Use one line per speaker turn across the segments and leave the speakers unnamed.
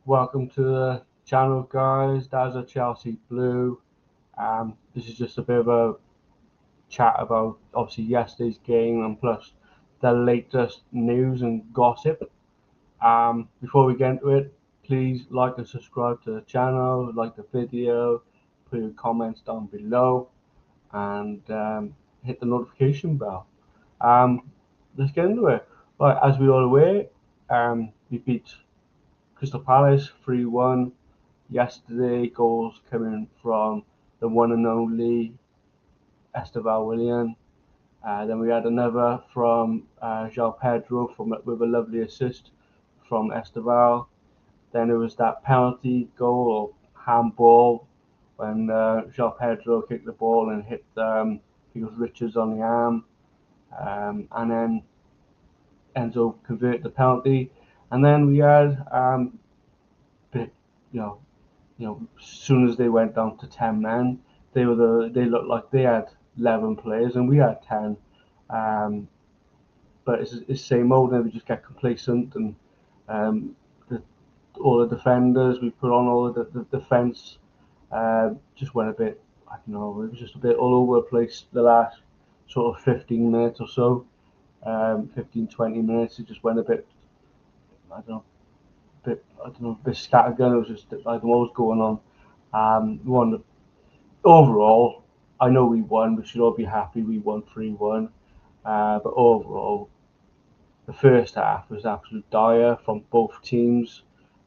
Welcome to the channel, guys. That's a Chelsea Blue. This is just a bit of a chat about obviously yesterday's game and plus the latest news and gossip. Before we get into it, please like and subscribe to the channel, like the video, put your comments down below, and hit the notification bell. Um, let's get into it. Right, as we all aware, we beat Crystal Palace 3-1 yesterday. Goals coming from the one and only Esteval Willian. Then we had another from João Pedro with a lovely assist from Esteval. Then there was that penalty goal or handball when João Pedro kicked the ball and hit Richards on the arm. And then Enzo converted the penalty. And then we had bit, you know, as soon as they went down to 10 men, they looked like they had 11 players and we had 10. Um, but it's same old, and we just get complacent and um, the, all the defenders we put on, all the defense just went a bit. I don't know. It was just a bit all over the place the last sort of 15 minutes or so. 15, 20 minutes. It just went a bit. I don't know. I don't know, a bit scattergun. It was just I don't know what was going on. We won overall. I know we won. We should all be happy. We won 3-1. But overall, the first half was absolute dire from both teams.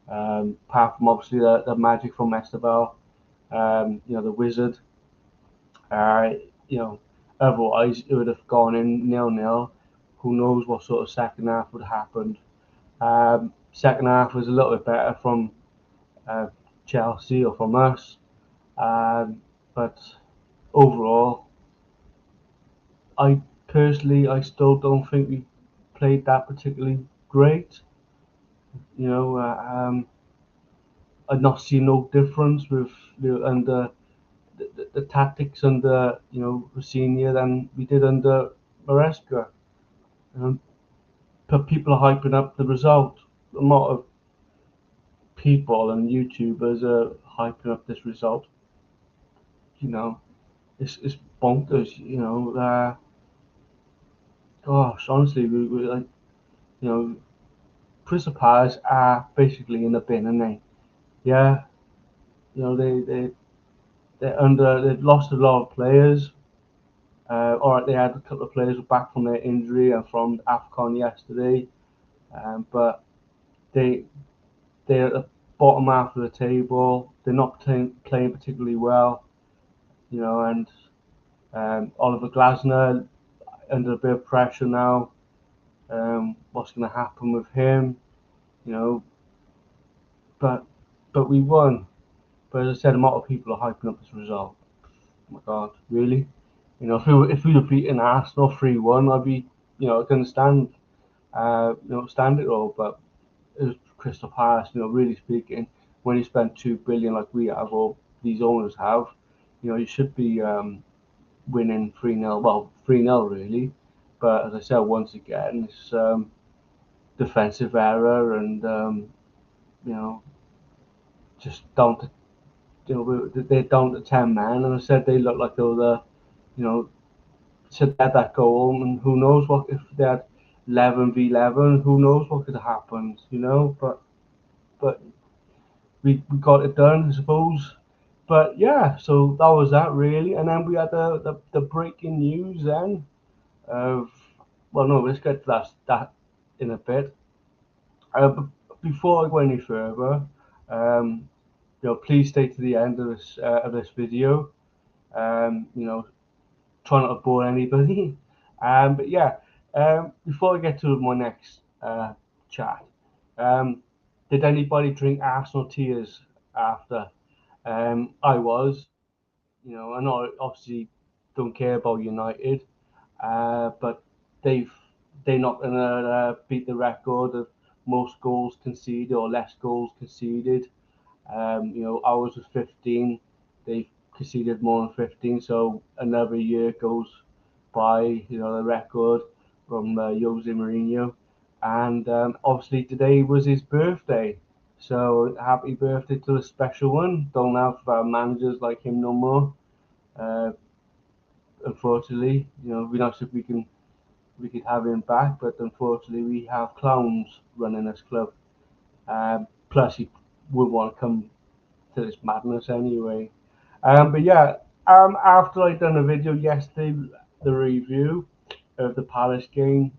Apart from obviously the magic from Esteval, the wizard. Uh, you know, Otherwise it would have gone in 0-0. Who knows what sort of second half would have happened. Second half was a little bit better from uh, Chelsea or from us. But overall, I still don't think we played that particularly great. You know, I've not seen no difference with under the tactics under Rossini than we did under Maresca. Um, but people are hyping up the result. A lot of people and YouTubers are hyping up this result. You know, it's bonkers. Gosh, honestly, we like you know Crystal Palace are basically in the bin, aren't they? Yeah, they've lost a lot of players. All right, they had a couple of players back from their injury and from Afcon yesterday, but they they're at the bottom half of the table. They're not playing particularly well, and Oliver Glasner under a bit of pressure now. What's going to happen with him? You know, but we won. But as I said, a lot of people are hyping up this result. Oh my God, really? If we were beating Arsenal 3-1, I'd be, I can stand it all. But it was Crystal Palace. Really speaking, when you spend 2 billion like we have, or these owners have, you should be winning 3-0. Well, 3-0 really. But as I said, once again, it's defensive error and you know just down to they're down to 10 men, and I said they look like they were the you know said they had that goal, and who knows what if they had 11v11, who knows what could have happened, but we got it done, I suppose. But yeah, so that was that really, and then we had the breaking news then of well, no, let's get to that in a bit. But before I go any further, um, please stay to the end of this video. You know, try not to bore anybody. But yeah, before I get to my next chat, um, did anybody drink Arsenal tears after? I was. I know obviously don't care about United, but they've they're not gonna beat the record of most goals conceded or less goals conceded. Ours was 15. They've conceded more than 15, so another year goes by. The record from Jose Mourinho, and obviously today was his birthday. So happy birthday to the special one. Don't have managers like him no more. Uh, Unfortunately, we nice if we could have him back, but unfortunately we have clowns running this club. Plus, he would want to come to this madness anyway. But yeah, after I done a video yesterday, the review of the Palace game,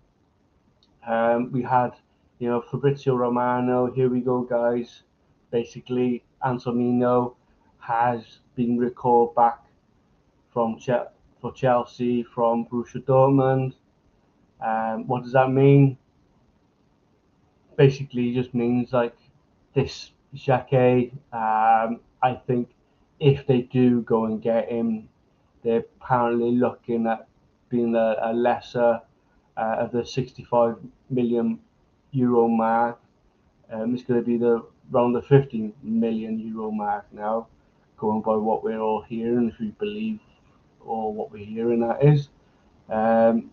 we had, Fabrizio Romano. Here we go, guys. Basically, Anslemino has been recalled back from for Chelsea from Borussia Dortmund. What does that mean? Basically, just means like this Xhaka. I think if they do go and get him, they're apparently looking at being a lesser of the 65 million euro mark. It's going to be the around the 50 million euro mark now, going by what we're all hearing, if we believe or what we're hearing, that is. Um,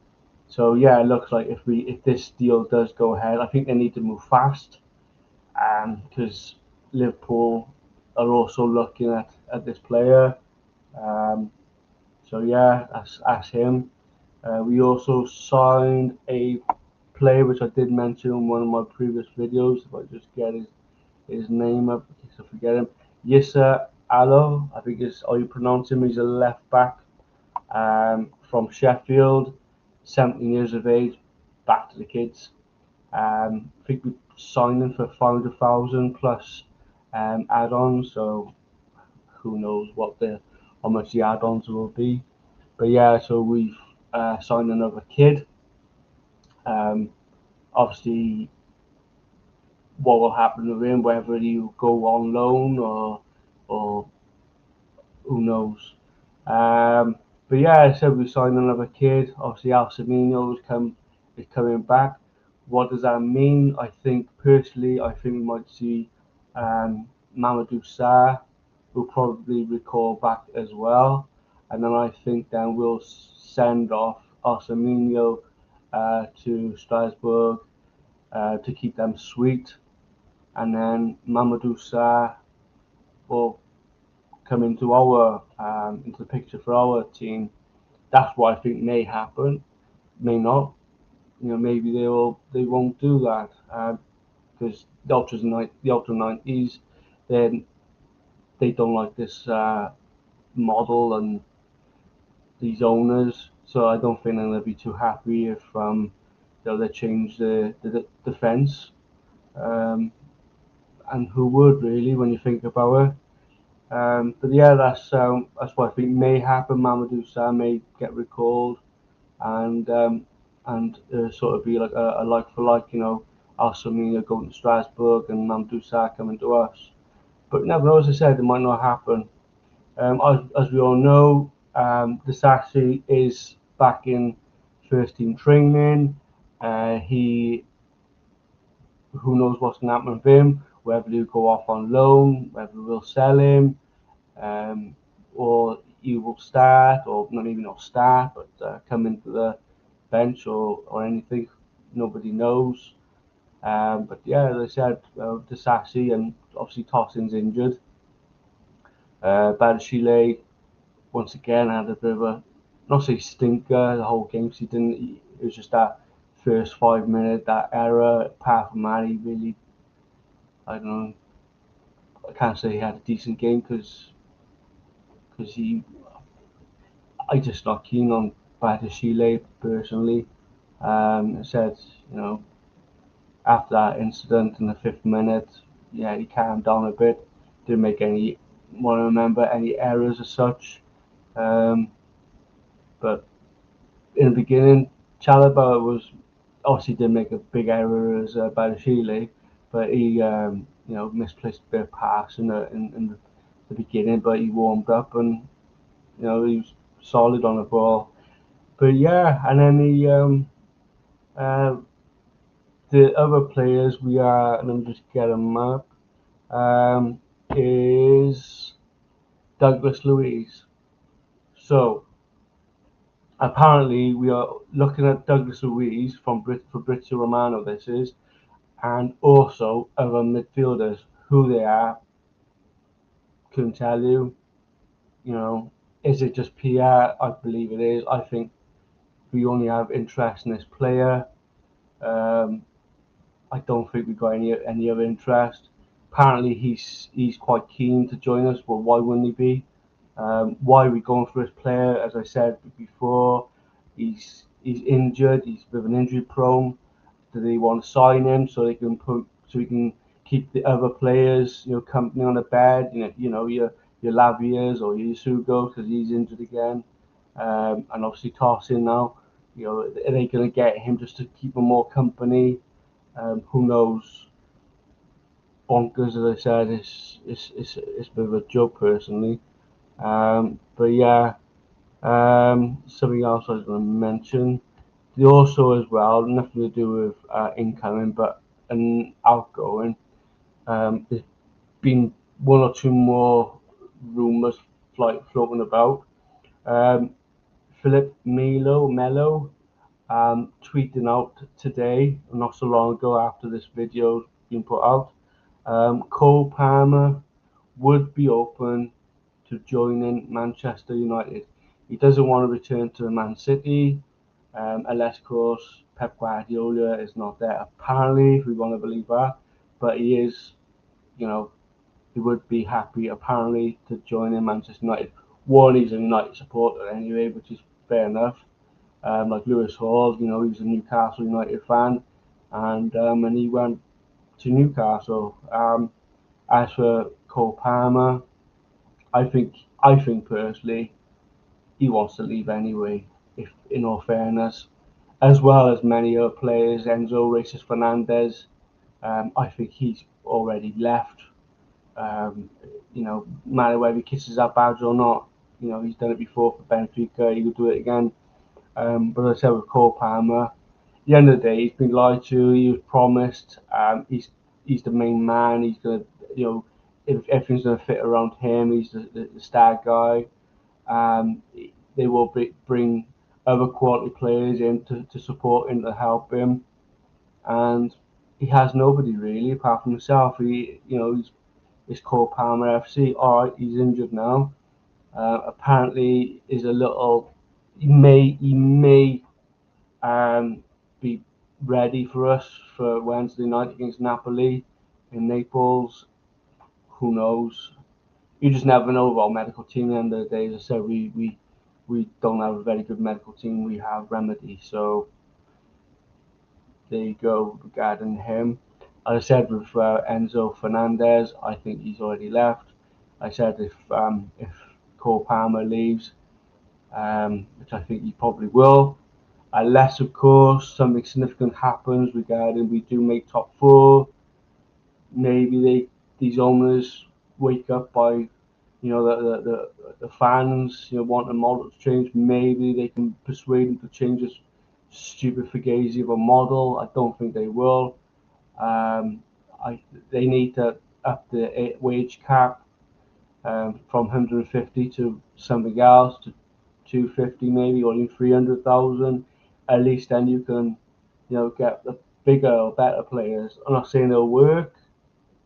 so yeah, it looks like if this deal does go ahead, I think they need to move fast, because Liverpool are also looking at this player. Um, so yeah, that's him. We also signed a player which I did mention in one of my previous videos. If I just get his name up, in case I forget him. Yissa Allo, I think is how you pronounce him. He's a left back, from Sheffield, 17 years of age. Back to the kids. I think we signed him for 500,000 plus add-ons. So who knows how much the add-ons will be. But yeah, so we've signed another kid. Um, Obviously, what will happen with him, whether he'll go on loan or who knows. Um, but yeah, I said we signed another kid. Obviously, Anslemino is coming back. What does that mean? I think personally, I think we might see Mamadou Sarr, who'll probably recall back as well, and then I think then we'll send off Anslemino to Strasbourg to keep them sweet, and then Mamadou Sarr will come into the picture for our team. That's what I think may happen, may not. Maybe they won't do that, because the Ultra 90s, then they don't like this model and these owners. So I don't think they're gonna be too happy if they change the defense. Um, and who would really, when you think about it? But yeah, that's what I think may happen. Mamadou Sarr may get recalled, and sort of be like a like for like, Alsamina going to Strasbourg and Mamadou Sarr coming to us. But never know, as I said, it might not happen. As we all know, the Saxy is back in first team training. He Who knows what's going to happen with him? Whether he'll go off on loan, whether we'll sell him, um, or he will start, or not even not start, but come into the bench or anything. Nobody knows. But yeah, as I said, Disassi and obviously Tossin's injured. Badashile once again had a bit of a, not say stinker the whole game. He didn't. It was just that first 5 minute, that error. Apart from that, he really, I don't know. I can't say he had a decent game because I just not keen on Badashile personally. I said, you know, after that incident in the 5th minute, yeah, he calmed down a bit. Didn't make any, want to remember any errors as such. Um, but in the beginning, Chalobah was obviously did make a big error as Badashile, but he, misplaced a bit of pass in the beginning, but he warmed up and he was solid on the ball. But yeah, and then uh, the other players we are, let me just get them up, is Douglas Luiz. So apparently we are looking at Douglas Luiz from Fabrizio Romano. This is, and also other midfielders. who they are, couldn't tell you. You know, is it just PR? I believe it is. I think we only have interest in this player. Um, I don't think we've got any other interest. Apparently, he's quite keen to join us. Well, why wouldn't he be? Why are we going for this player? As I said before, he's injured. He's a bit of an injury prone. Do they want to sign him so he can keep the other players, company on the bed? Your Lavias or your Sugo because he's injured again, and obviously Tarsin now. Are they going to get him just to keep him more company? Who knows? Bonkers, as I said, it's a bit of a joke personally. But yeah, something else I was going to mention. They also as well, nothing to do with incoming, but an outgoing. There's been one or two more rumours floating about. Um, Philip Mello tweeting out today, not so long ago after this video been put out. Cole Palmer would be open to joining Manchester United. He doesn't want to return to Man City, unless, of course, Pep Guardiola is not there. Apparently, if we want to believe that, but he is, you know, he would be happy apparently to join in Manchester United. One, he's a United supporter anyway, which is fair enough. Like Lewis Hall, he was a Newcastle United fan, and he went to Newcastle. As for Cole Palmer, I think personally he wants to leave anyway. If in all fairness, as well as many other players, Enzo Racist Fernandez, I think he's already left. No matter whether he kisses that badge or not, he's done it before for Benfica. He will do it again. But as I said with Cole Palmer, at the end of the day, he's been lied to. He was promised. He's the main man. He's gonna, if everything's gonna fit around him, he's the star guy. Um, they will bring other quality players in to support him to help him, and he has nobody really apart from himself. He's called Palmer FC. All right, he's injured now. Apparently, is a little. He may be ready for us for Wednesday night against Napoli in Naples. Who knows? You just never know about medical team. At the end of the day, as I said, we don't have a very good medical team. We have Remedy, so there you go regarding him. As I said with Enzo Fernandez, I think he's already left. I said if Cole Palmer leaves, which I think he probably will, unless of course something significant happens regarding we do make top four, maybe these owners wake up by the fans want a model to change. Maybe they can persuade them to change this stupid fugazi of a model. I don't think they will. Um, they need to up the wage cap from 150 to something else to 250 maybe, or even 300,000. At least then you can get the bigger or better players. I'm not saying they'll work,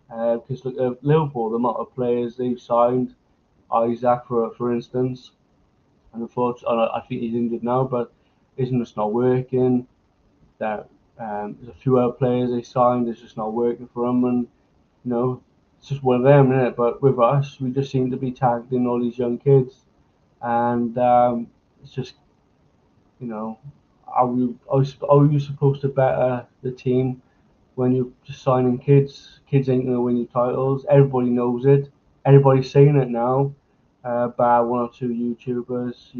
because look at Liverpool, the amount of players they've signed. Isaac, for instance, and unfortunately, I think he's injured now, but isn't just not working. That there's a few other players they signed, it's just not working for them, and it's just one of them, isn't it? But with us, we just seem to be targeting all these young kids, and it's just you know, are you supposed to better the team when you're just signing kids? Kids ain't gonna win you titles. Everybody knows it. Everybody's saying it now. Bar one or two YouTubers,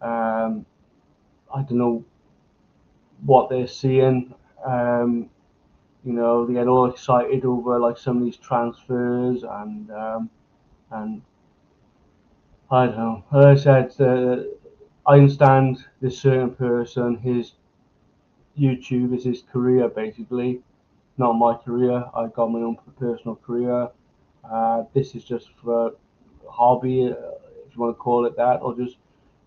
I don't know what they're seeing. Um, they get all excited over like some of these transfers, and I don't know. As I said, I understand this certain person, his YouTube is his career basically, not my career. I got my own personal career. This is just for hobby, if you want to call it that, or just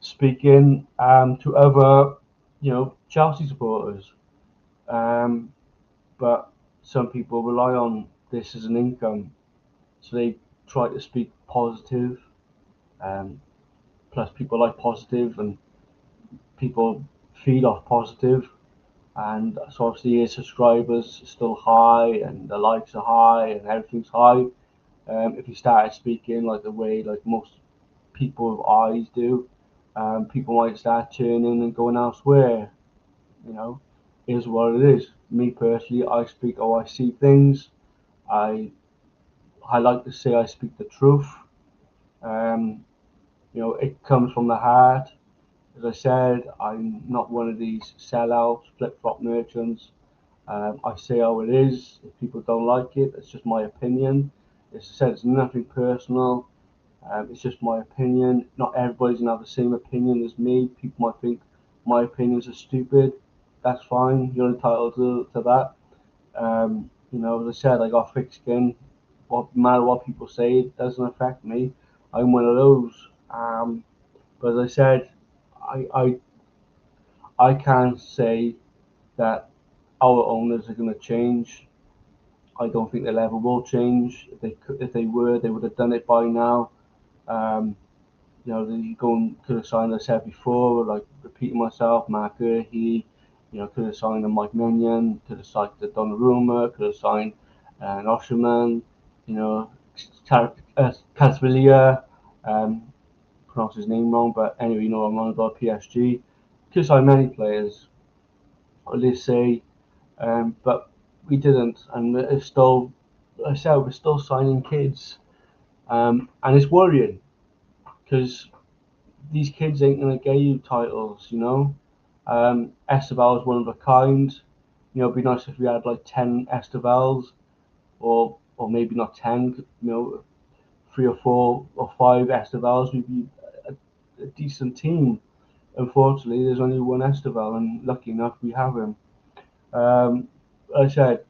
speaking to other, Chelsea supporters. But some people rely on this as an income. So they try to speak positive. Um, Plus, people like positive, and people feed off positive. And so obviously his subscribers are still high, and the likes are high, and everything's high. If he started speaking like the way like most people with eyes do, people might start turning and going elsewhere. You know, is what it is. Me personally, I speak how I see things. I I like to say I speak the truth. Um, it comes from the heart. As I said, I'm not one of these sellouts, flip-flop merchants. I say how it is. If people don't like it, it's just my opinion. As I said, it's nothing personal. It's just my opinion. Not everybody's gonna have the same opinion as me. People might think my opinions are stupid. That's fine. You're entitled to that. As I said, I got thick skin. What no matter what people say, it doesn't affect me. I'm one of those. But as I said, I I I can't say that our owners are going to change. I don't think they'll ever will change. If they were, they would have done it by now. Um, they could have signed, as I said before, like repeating myself, Mark He, could have signed a Mike Minion, could have signed a Donnarumma, could have signed an Osherman, you know, Casvillia, pronounce his name wrong, but anyway, I'm on about PSG. Could have signed many players, or let's say, but we didn't, and it's still, like I said, we're still signing kids, and it's worrying because these kids ain't gonna get you titles. Esteval is one of a kind. It'd be nice if we had like 10 Estevals, or maybe not 10. 3 or 4 or 5 Estevals. We'd be a decent team. Unfortunately, there's only one Esteval, and lucky enough, we have him. Like I said,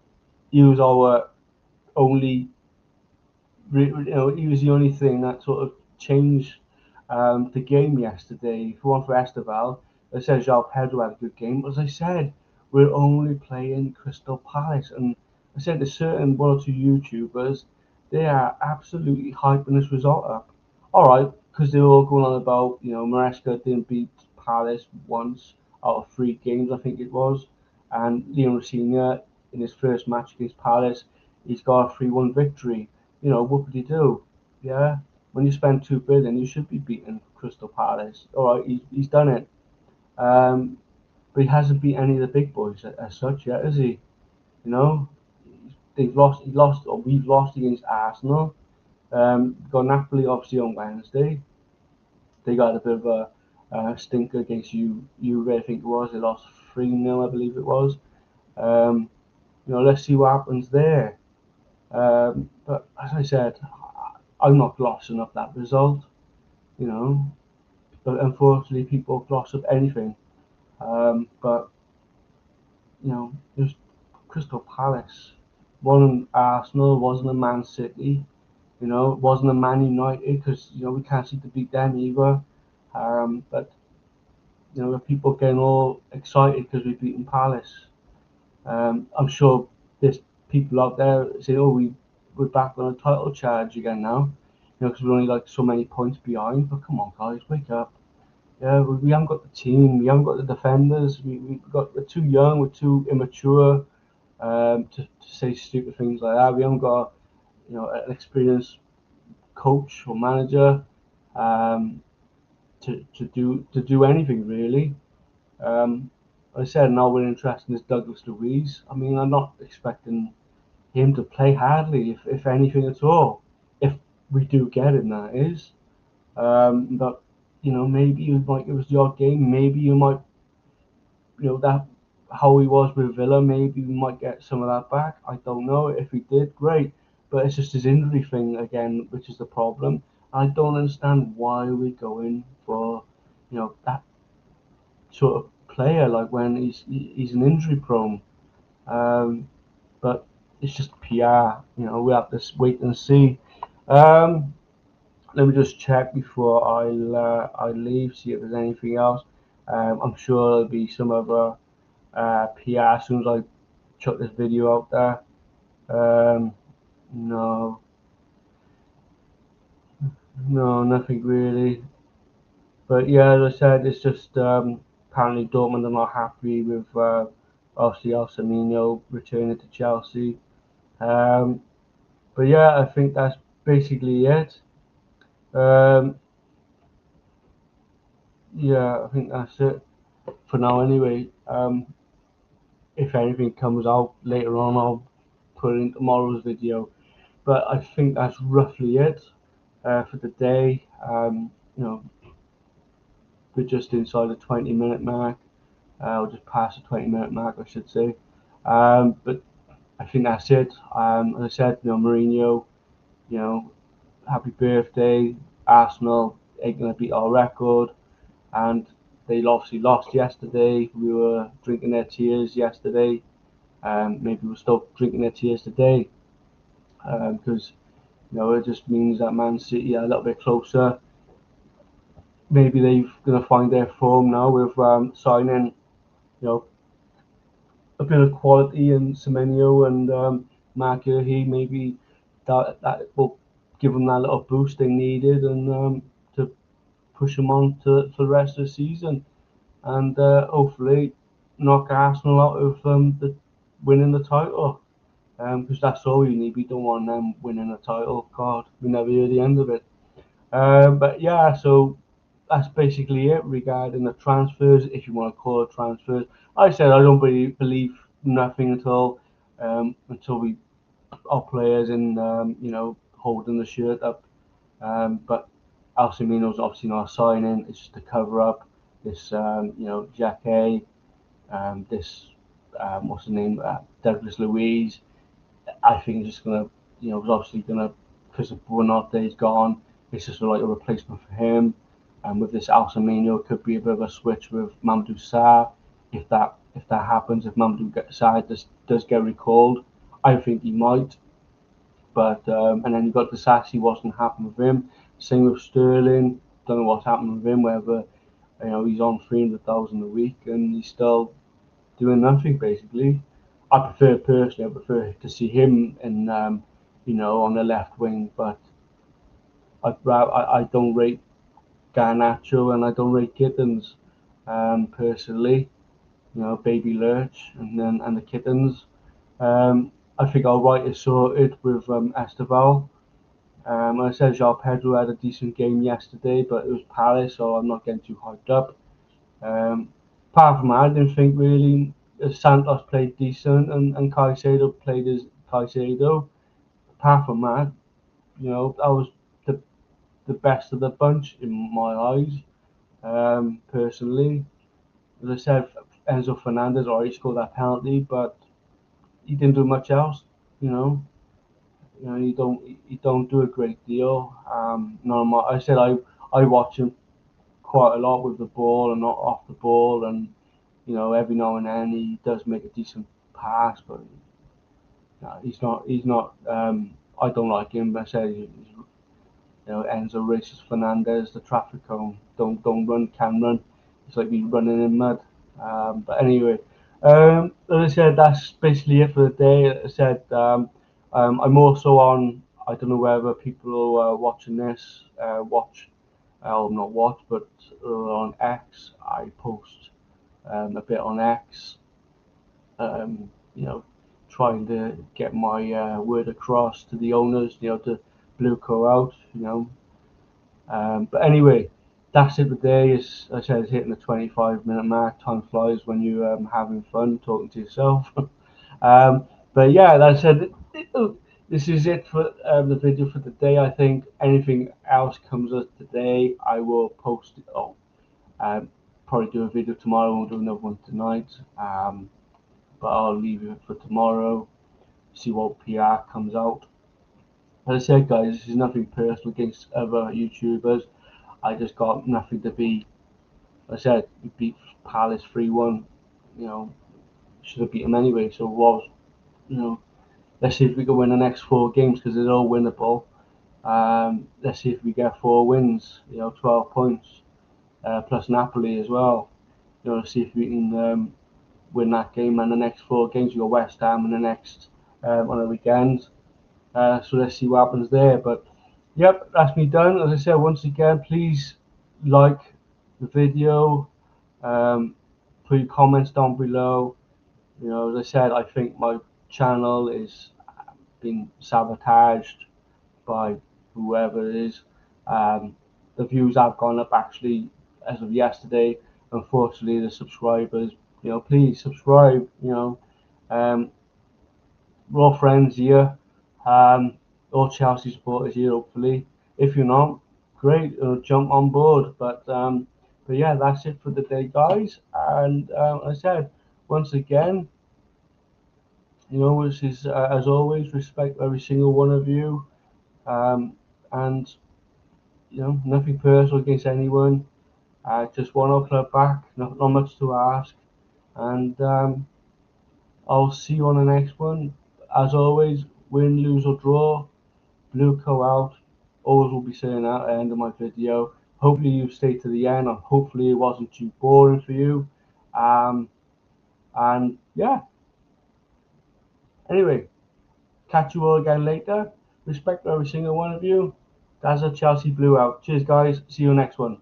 he was our only he was the only thing that sort of changed the game yesterday. For one, for Esteval, I said João Pedro had a good game. As I said, we're only playing Crystal Palace, and I said there's certain one or two YouTubers, they are absolutely hyping this result up. All right, because they were all going on about Maresca didn't beat Palace once out of 3 games, I think it was, and Leon Rosina in his first match against Palace, he's got a 3-1 victory. What could he do? Yeah, when you spend 2 billion, you should be beating Crystal Palace. All right, he's done it, um, but he hasn't beat any of the big boys as such yet, has he? You know, they've lost. He lost, or we've lost against Arsenal. Got Napoli obviously on Wednesday. They got a bit of a stinker against you. I think it was. They lost 3-0, I believe it was. Um, let's see what happens there. But as I said, I'm not glossing up that result, you know. But unfortunately, people gloss up anything. But it was Crystal Palace, wasn't Arsenal, wasn't a Man City, it wasn't a Man United because we can't seem to beat them either. But the people getting all excited because we've beaten Palace. I'm sure there's people out there saying, "Oh, we're back on a title charge again now," because we're only like so many points behind. But come on, guys, wake up! Yeah, we haven't got the team, we haven't got the defenders. We're too young, we're too immature to say stupid things like that. We haven't got an experienced coach or manager um, to do anything really. Um, I said now we're interested in this Douglas Luiz. I mean, I'm not expecting him to play hardly, if anything at all. If we do get him, that is. But maybe you might give us the odd game. Maybe you might, that how he was with Villa. Maybe we might get some of that back. I don't know. If we did, great. But it's just his injury thing again, which is the problem. I don't understand why we're going for, that sort of player like when he's an injury prone. Um, but it's just PR. We have to wait and see. Um, Let me just check before I leave, see if there's anything else. I'm sure there'll be some other PR as soon as I chuck this video out there. Um, No, no, nothing really. But yeah, as I said, it's just apparently Dortmund are not happy with obviously Anslemino returning to Chelsea. Um, but yeah, I think that's basically it. Um, yeah, I think that's it for now. Anyway, if anything comes out later on, I'll put it in tomorrow's video. But I think that's roughly it for the day. You know, we're just inside the 20-minute mark. Or just past the 20-minute mark, I should say. But I think that's it. As I said, Mourinho, you know, happy birthday, Arsenal ain't gonna beat our record, and they obviously lost yesterday. We were drinking their tears yesterday. Maybe we're still drinking their tears today, because it just means that Man City are a little bit closer. Maybe they're gonna find their form now with signing, you know, a bit of quality in Semenyo and Mark He maybe that will give them that little boost they needed and to push them on to for the rest of the season and hopefully knock Arsenal out of the winning the title because that's all you need. We don't want them winning a title. God, we never hear the end of it. But yeah, so that's basically it regarding the transfers, if you want to call it transfers. I said I don't believe nothing at all until we our players in holding the shirt up. But Alcimino's obviously not signing. It's just a cover up. This Jack this what's his name, Douglas Louise. I think he's just gonna, was obviously gonna, because of Buonotte's gone, it's just like a replacement for him. And with this Alsamino, it could be a bit of a switch with Mamadou Sarr. If that happens, if Mamadou Sarr does get recalled, I think he might. But and then you've got the Sassy, what's going to happen with him? Same with Sterling. Don't know what's happening with him. Whether he's on 300,000 a week and he's still doing nothing basically. I prefer to see him in on the left wing, but I don't rate Garnacho and I don't rate Kittens personally. Baby Lurch and the Kittens. I think our right is sorted with Esteval. I said João Pedro had a decent game yesterday, but it was Palace, so I'm not getting too hyped up. Apart from that, I didn't think really Santos played decent and Caicedo played as Caicedo. Apart from that, that was the the best of the bunch in my eyes. Personally, as I said, Enzo Fernandez already scored that penalty, but he didn't do much else. You know, you don't do a great deal. Normal. I said I watch him quite a lot with the ball and not off the ball, and every now and then he does make a decent pass, but no, he's not. I don't like him. But I said Enzo races Fernandez, the traffic cone. Don't run, can run. It's like he's running in mud. But anyway, as I said, that's basically it for the day. As I said, I'm also on. I don't know whether people are watching this. Not watch, but on X. I post a bit on X. Um, you know, trying to get my word across to the owners. To Blue Co out. But anyway, that's it for today. As I said, it's hitting the 25-minute mark. Time flies when you're having fun talking to yourself. But yeah, that said, this is it for the video for today. I think anything else comes up today, I will post it. Um, probably do a video tomorrow. We'll do another one tonight. But I'll leave it for tomorrow. See what PR comes out. As I said, guys, this is nothing personal against other YouTubers. I just got nothing to be. I said we beat Palace 3-1. You know, should have beat them anyway. So it was, you know, let's see if we can win the next 4 games because they're all winnable. Let's see if we get 4 wins. 12 points plus Napoli as well. See if we can win that game and the next 4 games. We got West Ham in the next on the weekend. So let's see what happens there. But yep, that's me done. As I said, once again, please like the video, um, put your comments down below. As I said, I think my channel is been sabotaged by whoever it is. Um, the views have gone up actually as of yesterday. Unfortunately, the subscribers, please subscribe. Um, we're all friends here. Um, all Chelsea supporters here, hopefully. If you're not, great, jump on board. But yeah, that's it for the day, guys. And I said, once again, which is as always, respect every single one of you. Um, and nothing personal against anyone. Just want our club back. Not much to ask. And I'll see you on the next one. As always, win, lose or draw. Blue co out. Always will be saying that at the end of my video. Hopefully you stayed to the end, and hopefully it wasn't too boring for you. Um, and yeah. Anyway, catch you all again later. Respect every single one of you. That's a Chelsea Blue out. Cheers, guys. See you next one.